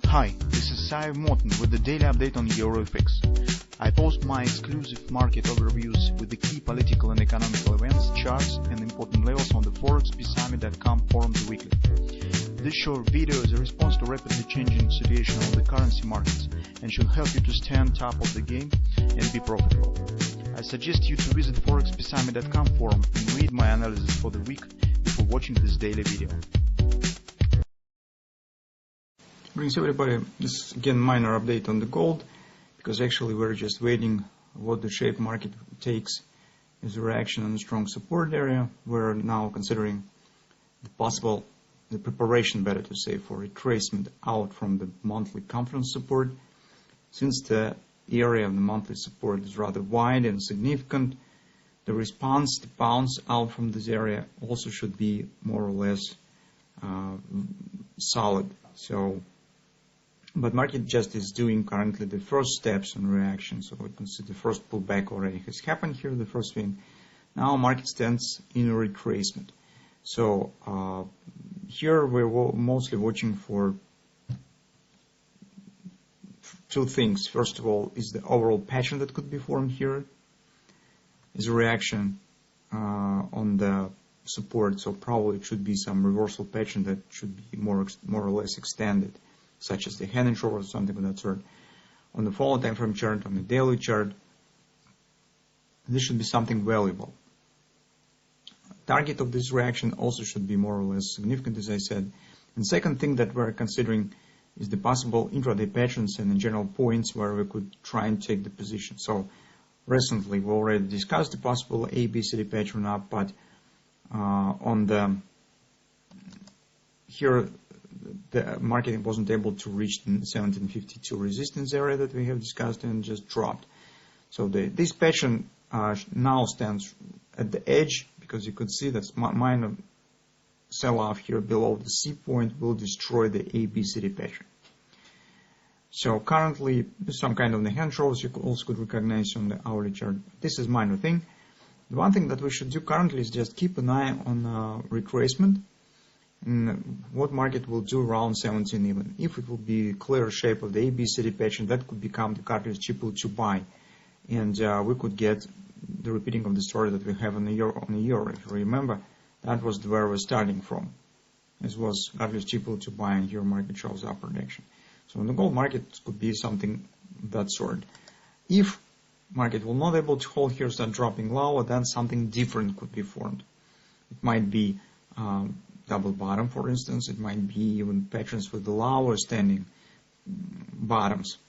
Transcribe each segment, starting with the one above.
Hi, this is Sive Morten with the daily update on EuroFX. I post my exclusive market overviews with the key political and economical events, charts, and important levels on the ForexPeaceArmy.com forums weekly. This short video is a response to rapidly changing situation on the currency markets and should help you to stay on top of the game and be profitable. I suggest you to visit ForexPeaceArmy.com forum and read my analysis for the week before watching this daily video. Greetings everybody, this is again minor update on the gold, because actually we're just waiting what the shape market takes as a reaction on the strong support area. We're now considering the preparation, better to say, for retracement out from the monthly conference support. Since the area of the monthly support is rather wide and significant, the response, the bounce out from this area also should be more or less solid. But market just is doing currently the first steps in reaction. So we can see the first pullback already has happened here, the first win. Now market stands in a retracement. So here we're mostly watching for two things. First of all, is the overall pattern that could be formed here is a reaction on the support. So probably it should be some reversal pattern that should be more or less extended, such as the hand and shoulder or something of that sort. On the follow time frame chart, on the daily chart, this should be something valuable. Target of this reaction also should be more or less significant, as I said. And second thing that we're considering is the possible intraday patterns and in general points where we could try and take the position. So recently we already discussed the possible ABCD pattern up, but here the market wasn't able to reach the 1752 resistance area that we have discussed and just dropped. So this pattern now stands at the edge, because you could see that minor sell-off here below the C point will destroy the ABCD pattern. So currently some kind of the hand shows you also could recognize on the hourly chart. This is minor thing. The one thing that we should do currently is just keep an eye on retracement. And what market will do around 17 even. If it will be clear shape of the ABCD pattern, that could become the catalyst to buy, and we could get the repeating of the story that we have on the euro. If you remember, that was where we're starting from. This was catalyst to buy, and here market shows upward action. So in the gold market could be something of that sort. If market will not able to hold here, start dropping lower, then something different could be formed. It might be double bottom, for instance. It might be even patterns with the lower standing bottoms,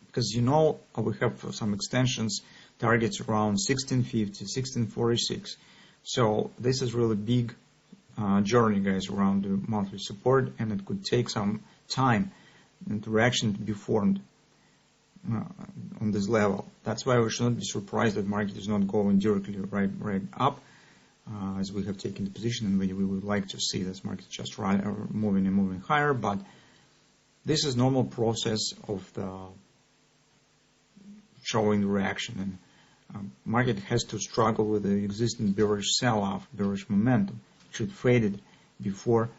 because you know we have some extensions targets around 1650, 1646. So this is really big journey, guys, around the monthly support, and it could take some time and reaction to be formed on this level. That's why we should not be surprised that market is not going directly right up, as we have taken the position, and we would like to see this market just moving and moving higher. But this is normal process of the showing the reaction, and market has to struggle with the existing bearish sell-off, bearish momentum. It should fade it before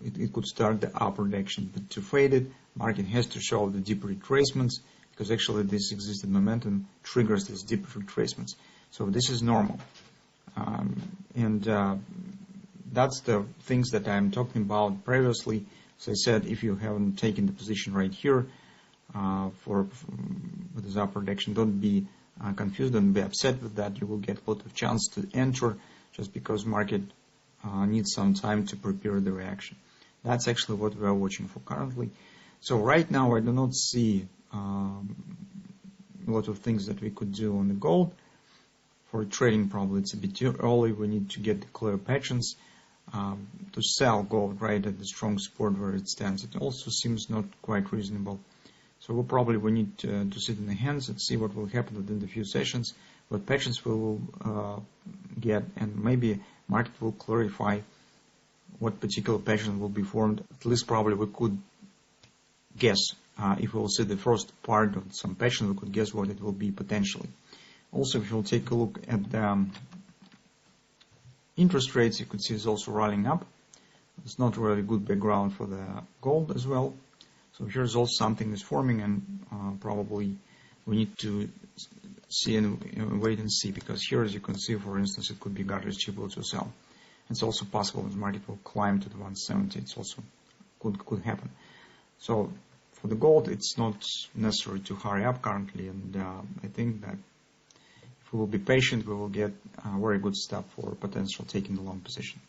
it could start the upward action. But to fade it, market has to show the deep retracements, because actually this existing momentum triggers these deep retracements. So this is normal. That's the things that I'm talking about previously. As I said, if you haven't taken the position right here with this upward action, don't be confused, don't be upset with that. You will get a lot of chance to enter just because market needs some time to prepare the reaction. That's actually what we are watching for currently. So right now I do not see a lot of things that we could do on the gold. For trading, probably it's a bit too early. We need to get the clear patterns to sell gold right at the strong support where it stands. It also seems not quite reasonable. So we need to sit in the hands and see what will happen within the few sessions, what patterns we will get, and maybe market will clarify what particular pattern will be formed. At least probably we could guess. If we will see the first part of some pattern, we could guess what it will be potentially. Also, if you'll take a look at the interest rates, you could see it's also running up. It's not really good background for the gold as well. So here's also something is forming, and probably we need to see and wait and see, because here, as you can see, for instance, it could be got cheaper to sell. It's also possible that the market will climb to the 170. It's also could happen. So for the gold, it's not necessary to hurry up currently, and I think that if we will be patient, we will get a very good step for potential taking the long position.